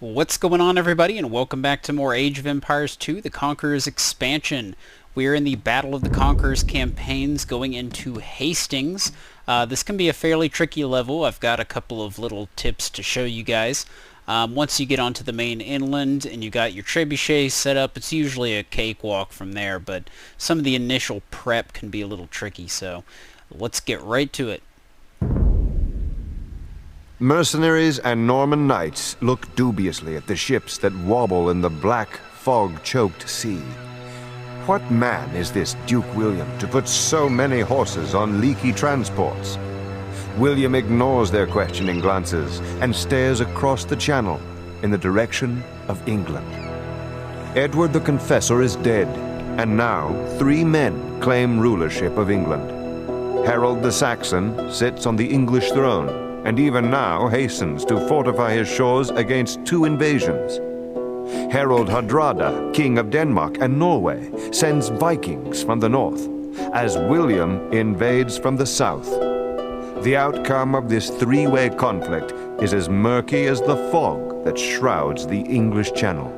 What's going on, everybody, and welcome back to more Age of Empires 2, the Conquerors expansion. We're in the Battle of the Conquerors campaigns going into Hastings. This can be a fairly tricky level. I've got a couple of little tips to show you guys. Once you get onto the main inland and you got your trebuchets set up, it's usually a cakewalk from there, but some of the initial prep can be a little tricky, so let's get right to it. Mercenaries and Norman knights look dubiously at the ships that wobble in the black, fog-choked sea. What man is this Duke William to put so many horses on leaky transports? William ignores their questioning glances and stares across the channel in the direction of England. Edward the Confessor is dead, and now 3 men claim rulership of England. Harold the Saxon sits on the English throne, and even now hastens to fortify his shores against 2 invasions. Harold Hardrada, king of Denmark and Norway, sends Vikings from the north, as William invades from the south. The outcome of this 3-way conflict is as murky as the fog that shrouds the English Channel.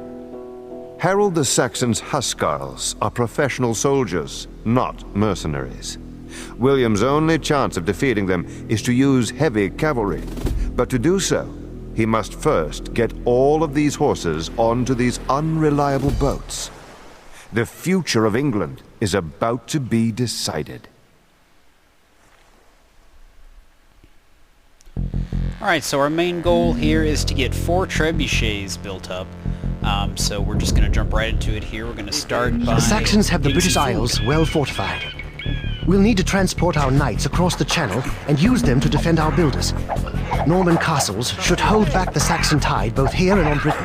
Harold the Saxon's Huscarls are professional soldiers, not mercenaries. William's only chance of defeating them is to use heavy cavalry, but to do so, he must first get all of these horses onto these unreliable boats. The future of England is about to be decided. Alright, so our main goal here is to get 4 trebuchets built up. So we're just going to jump right into it here. We're going to start by... The Saxons have the British Isles well fortified. We'll need to transport our knights across the channel and use them to defend our builders. Norman castles should hold back the Saxon tide both here and on Britain.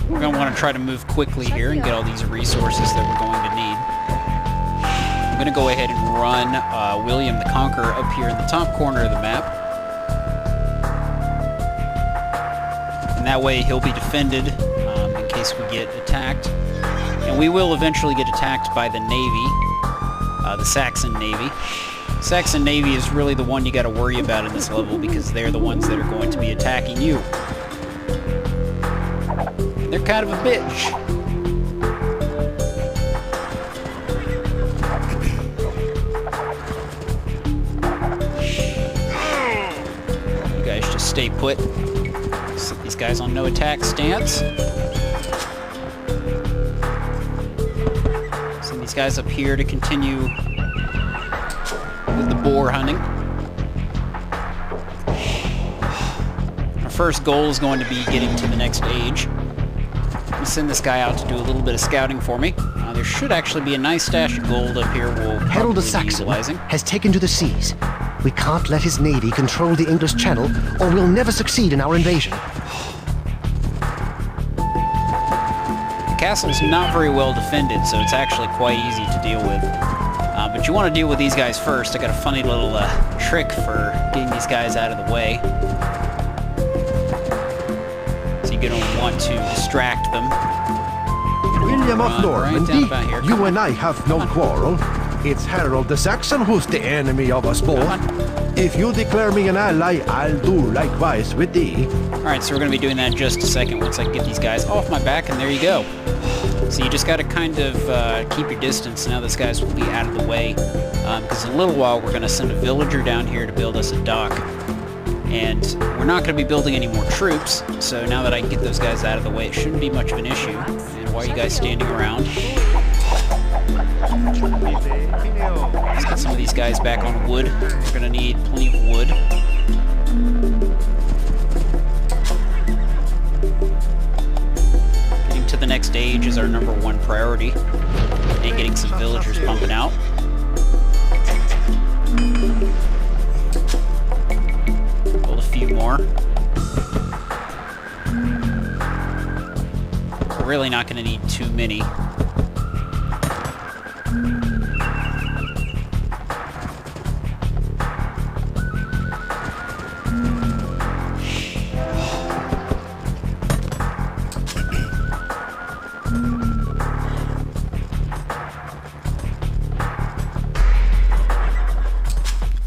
We're going to want to try to move quickly here and get all these resources that we're going to need. I'm going to go ahead and run William the Conqueror up here in the top corner of the map. And that way he'll be defended in case we get attacked. And we will eventually get attacked by the Navy, the Saxon Navy. Saxon Navy is really the one you got to worry about in this level because they're the ones that are going to be attacking you. And they're kind of a bitch. You guys just stay put. Set these guys on no attack stance. These guys up here to continue with the boar hunting. Our first goal is going to be getting to the next age. I'm going to send this guy out to do a little bit of scouting for me. There should actually be a nice stash of gold up here we'll Harold the Saxon has taken to the seas. We can't let his navy control the English Channel, or we'll never succeed in our invasion. The castle's not very well defended, so it's actually quite easy to deal with. But you want to deal with these guys first. I got a funny little trick for getting these guys out of the way. So you're going to want to distract them. William of Normandy, right you and I have no quarrel. It's Harold the Saxon who's the enemy of us both. If you declare me an ally, I'll do likewise with thee. Alright, so we're going to be doing that in just a second once I get these guys off my back, and there you go. So you just got to kind of keep your distance. Now this guys will be out of the way. Because in a little while we're going to send a villager down here to build us a dock. And we're not going to be building any more troops, so now that I can get those guys out of the way, it shouldn't be much of an issue. And why are you guys standing around? Let's get some of these guys back on wood. We're going to need plenty of wood. Getting to the next age is our #1 priority. And getting some villagers pumping out. Build a few more. We're really not going to need too many.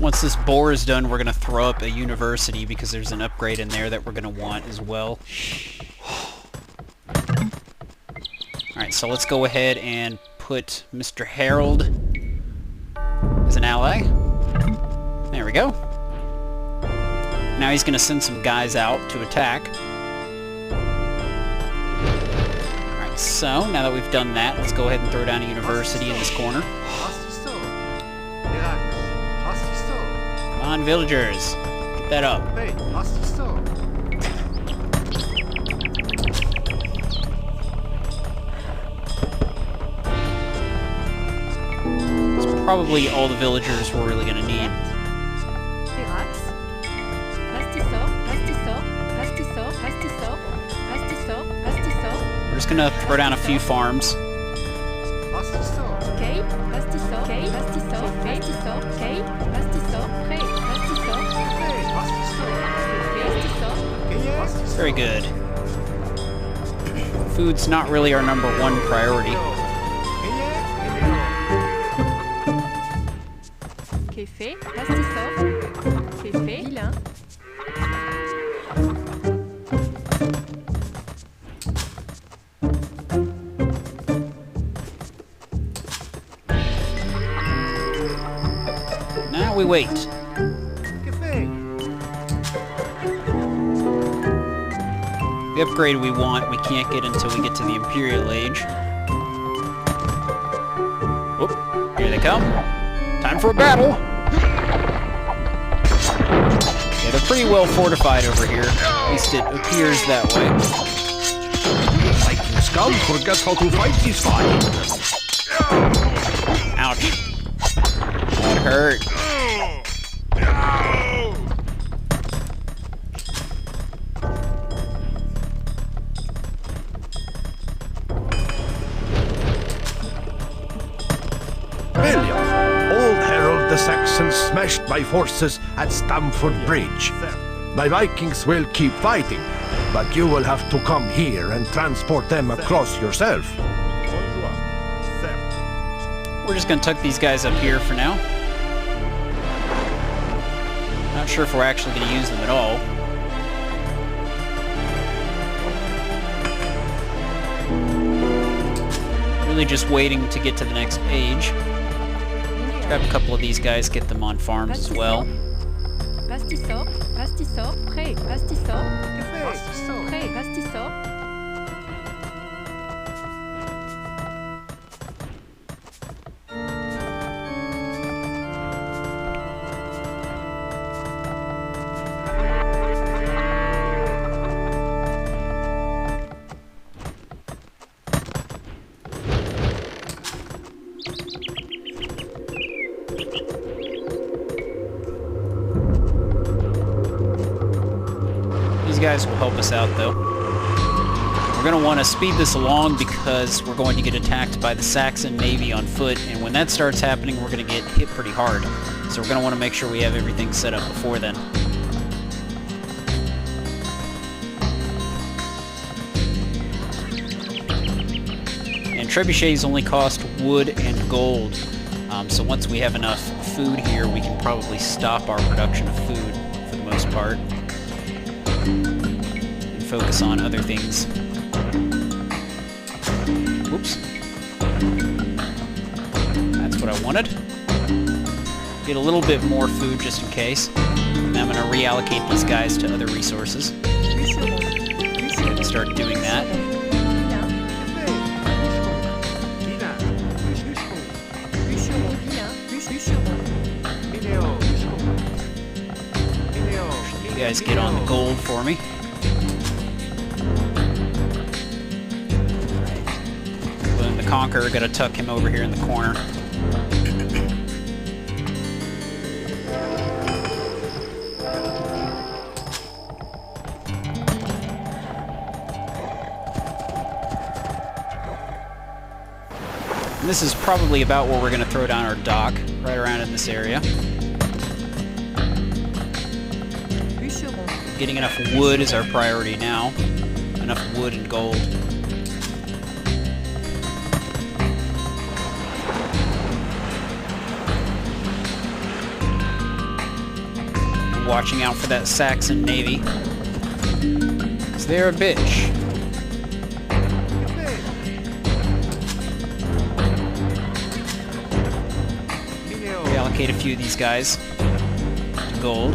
Once once this bore is done, we're going to throw up a university because there's an upgrade in there that we're going to want as well. Alright, so let's go ahead and put Mr. Harold as an ally. There we go. Now he's going to send some guys out to attack. Alright, so now that we've done that, let's go ahead and throw down a university in this corner. Come on, villagers. Get that up. That's probably all the villagers we're really going to need. We're just going to throw down a few farms. Very good. Food's not really our number one priority. Now we wait. The upgrade we want, we can't get until we get to the Imperial Age. Whoop, here they come. Time for a battle! Yeah, they're pretty well fortified over here. At least it appears that way. Viking scum forgets how to fight this fight. Ouch. That hurt. Old Harold the Saxon smashed my forces at Stamford Bridge. My Vikings will keep fighting, but you will have to come here and transport them across yourself. We're just gonna tuck these guys up here for now. Not sure if we're actually gonna use them at all. Really just waiting to get to the next page. Grab a couple of these guys, get them on farms as well. These guys will help us out, though. We're going to want to speed this along because we're going to get attacked by the Saxon Navy on foot, and when that starts happening, we're going to get hit pretty hard. So we're going to want to make sure we have everything set up before then. And trebuchets only cost wood and gold. So once we have enough food here, we can probably stop our production of food for the most part. And focus on other things. Whoops. That's what I wanted. Get a little bit more food just in case. And I'm going to reallocate these guys to other resources. Start doing that. You guys get on the gold for me. Then the Conqueror, gotta tuck him over here in the corner. And this is probably about where we're gonna throw down our dock, right around in this area. Getting enough wood is our priority now. Enough wood and gold. watching out for that Saxon navy. 'Cause they're a bitch. Reallocate a few of these guys to gold.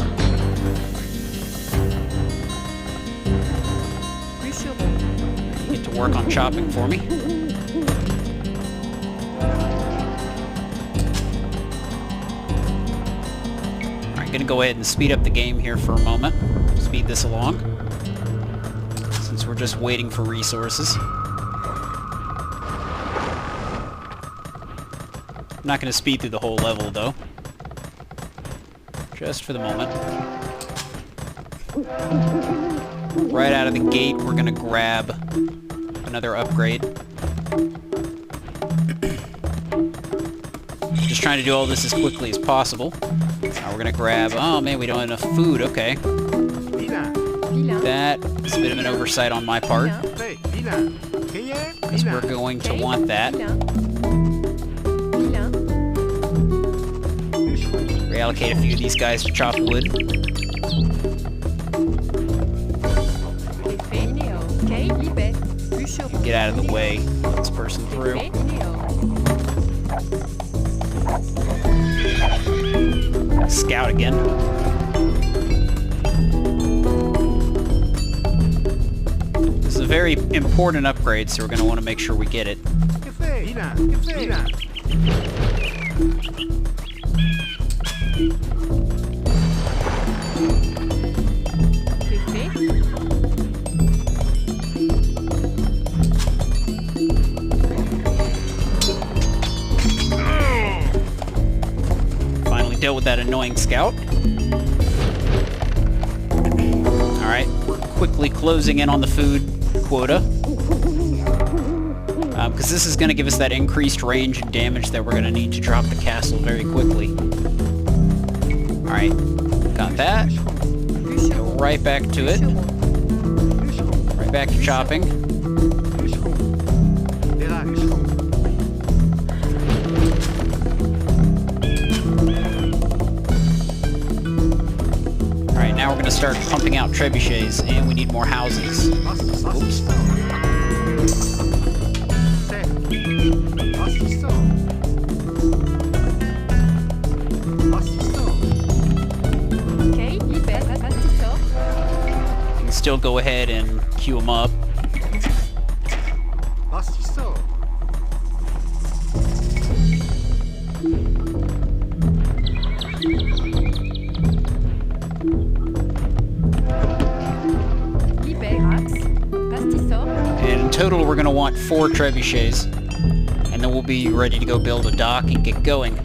Get to work on chopping for me. Alright, gonna go ahead and speed up the game here for a moment. Speed this along, since we're just waiting for resources. I'm not gonna speed through the whole level though. Just for the moment. Right out of the gate, we're gonna grab another upgrade. Just trying to do all this as quickly as possible. Now we're gonna grab... Oh man, we don't have enough food. Okay. That is a bit of an oversight on my part, because we're going to want that. Reallocate a few of these guys to chop wood. Get out of the way. Let this person through. Scout again. This is a very important upgrade, so we're going to want to make sure we get it. Dealt with that annoying scout. Alright, we're quickly closing in on the food quota. Because this is going to give us that increased range and damage that we're going to need to drop the castle very quickly. Alright, got that. Go right back to it. Right back to chopping. Now we're going to start pumping out trebuchets, and we need more houses. Oops. You can still go ahead and queue them up. Total, we're going to want 4 trebuchets, and then we'll be ready to go build a dock and get going.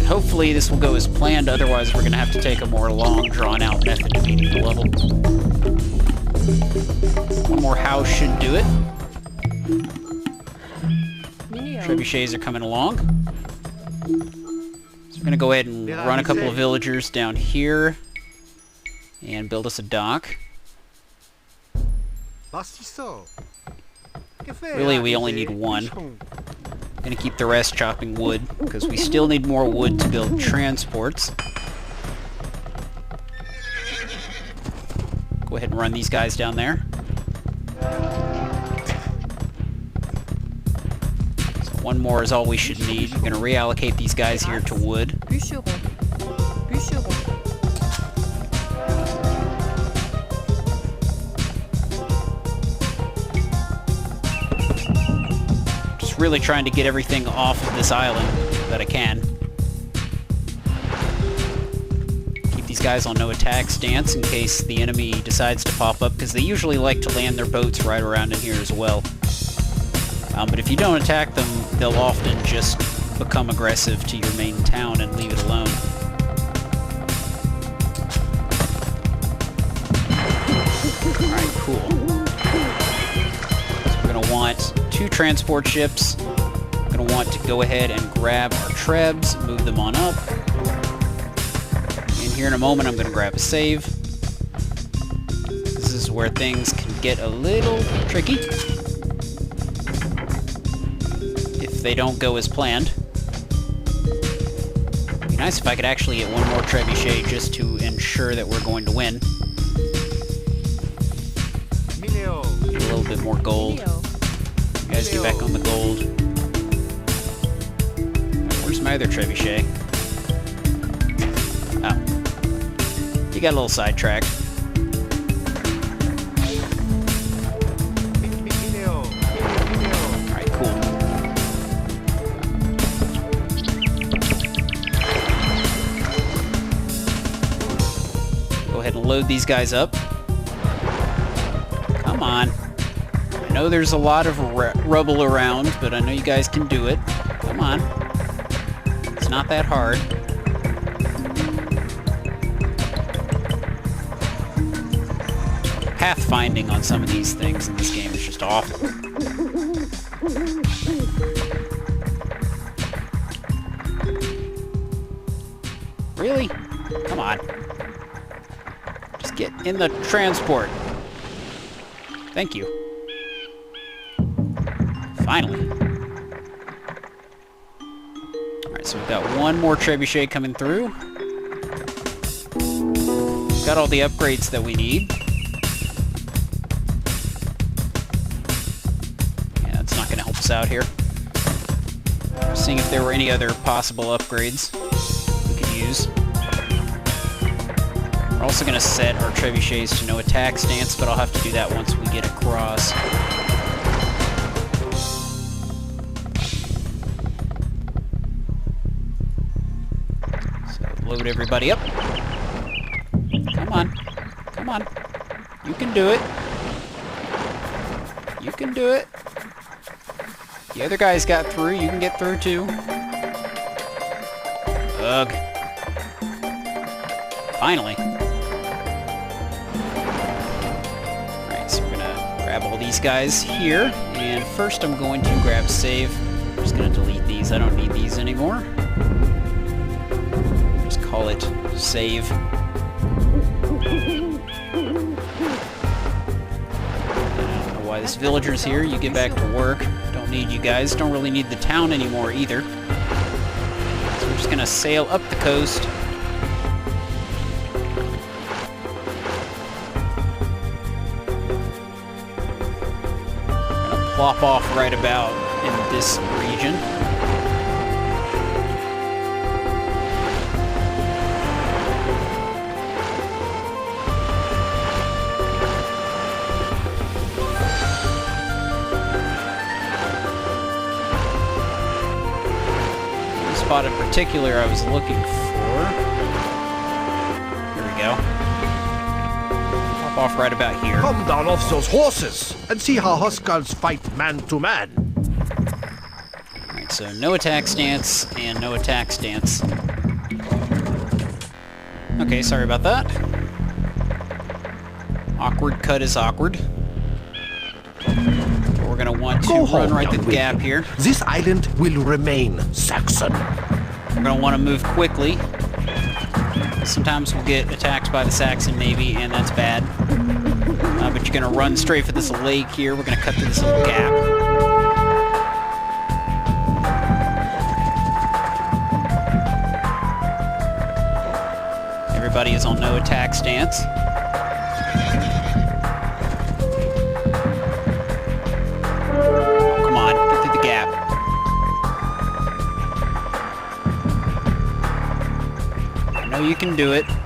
Hopefully this will go as planned, otherwise we're going to have to take a more long, drawn-out method to beating the level. One more house should do it. Trebuchets are coming along. So we're going to go ahead and run a couple of villagers down here and build us a dock. Really, we only need one. I'm going to keep the rest chopping wood, because we still need more wood to build transports. Go ahead and run these guys down there. One more is all we should need. We're going to reallocate these guys here to wood. Just really trying to get everything off of this island that I can. Keep these guys on no attack stance in case the enemy decides to pop up, because they usually like to land their boats right around in here as well. But if you don't attack them, they'll often just become aggressive to your main town and leave it alone. Alright, cool. So we're going to want 2 transport ships. We're going to want to go ahead and grab our trebs, move them on up. And here in a moment I'm going to grab a save. This is where things can get a little tricky. they don't go as planned. It'd be nice if I could actually get one more trebuchet just to ensure that we're going to win. Get a little bit more gold. You guys get back on the gold. Where's my other trebuchet? Oh. He got a little sidetracked. Alright, cool. Go ahead and load these guys up. Come on. I know there's a lot of rubble around, but I know you guys can do it. Come on. It's not that hard. Pathfinding on some of these things in this game is just awful. Really? Come on. Just get in the transport. Thank you. Finally. Alright, so we've got one more trebuchet coming through. Got all the upgrades that we need. Yeah, that's not going to help us out here. Seeing if there were any other possible upgrades we could use. We're also going to set our trebuchets to no attack stance, but I'll have to do that once we get across. So load everybody up. Come on. Come on. You can do it. You can do it. The other guys got through. You can get through too. Ugh. Finally. Alright, so we're gonna grab all these guys here. And first I'm going to grab a save. I'm just gonna delete these. I don't need these anymore. Just call it save. Why this villager's here, you get back to work. Don't need you guys. Don't really need the town anymore either. So we're just gonna sail up the coast. Gonna plop off right about in this region. Spot in particular I was looking for. Here we go. Pop off right about here. Come down off those horses and see how Huskarls fight man to man. Alright, so no attack stance and no attack stance. Okay, sorry about that. Awkward cut is awkward. We're gonna want to run right through the gap here. This island will remain Saxon. We're gonna want to move quickly. Sometimes we'll get attacked by the Saxon Navy, and that's bad. But you're gonna run straight for this lake here. We're gonna cut through this little gap. Everybody is on no attack stance. You can do it. Come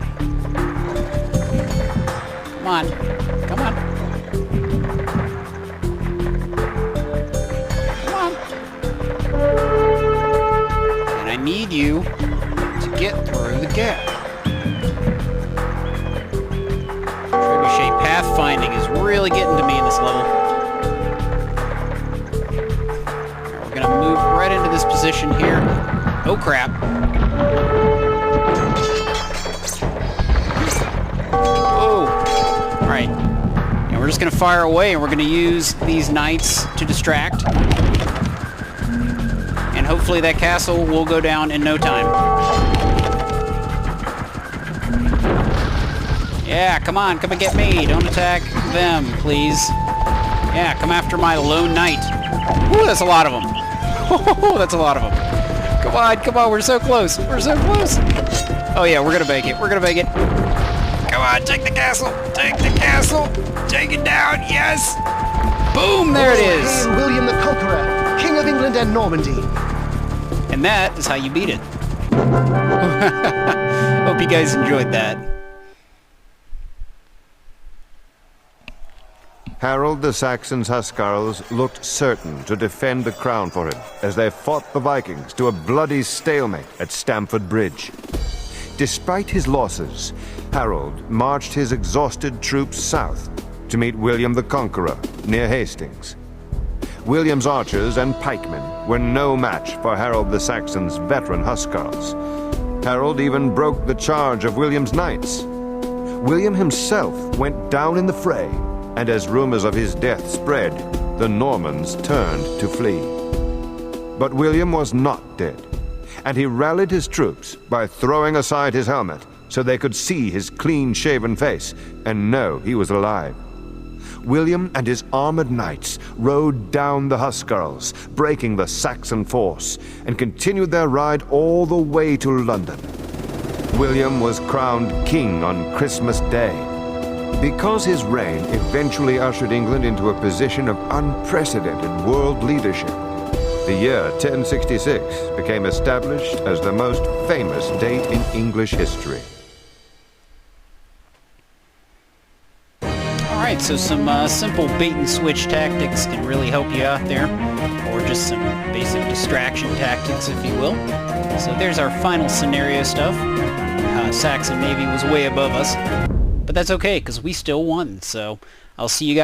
on. Come on. Come on. And I need you to get through the gap. Trebuchet pathfinding is really getting to me in this level. Right, we're gonna move right into this position here. Oh crap. We're just going to fire away, and we're going to use these knights to distract. And hopefully that castle will go down in no time. Yeah, come on, come and get me. Don't attack them, please. Yeah, come after my lone knight. Ooh, that's a lot of them. Oh, that's a lot of them. Come on, we're so close. We're so close. Oh yeah, we're gonna make it. We're gonna make it. Come on, take the castle. Take the castle. Take it down. Yes. Boom, there it is. Hail William the Conqueror, King of England and Normandy. And that is how you beat it. Hope you guys enjoyed that. Harold the Saxon's Huscarls looked certain to defend the crown for him as they fought the Vikings to a bloody stalemate at Stamford Bridge. Despite his losses, Harold marched his exhausted troops south to meet William the Conqueror near Hastings. William's archers and pikemen were no match for Harold the Saxon's veteran Huscarls. Harold even broke the charge of William's knights. William himself went down in the fray, and as rumors of his death spread, the Normans turned to flee. But William was not dead, and he rallied his troops by throwing aside his helmet so they could see his clean-shaven face and know he was alive. William and his armored knights rode down the Huscarls, breaking the Saxon force, and continued their ride all the way to London. William was crowned king on Christmas Day. Because his reign eventually ushered England into a position of unprecedented world leadership, the year 1066 became established as the most famous date in English history. Alright, so some simple bait-and-switch tactics can really help you out there, or just some basic distraction tactics, if you will. So there's our final scenario stuff. Saxon Navy was way above us, but that's okay, because we still won, so I'll see you guys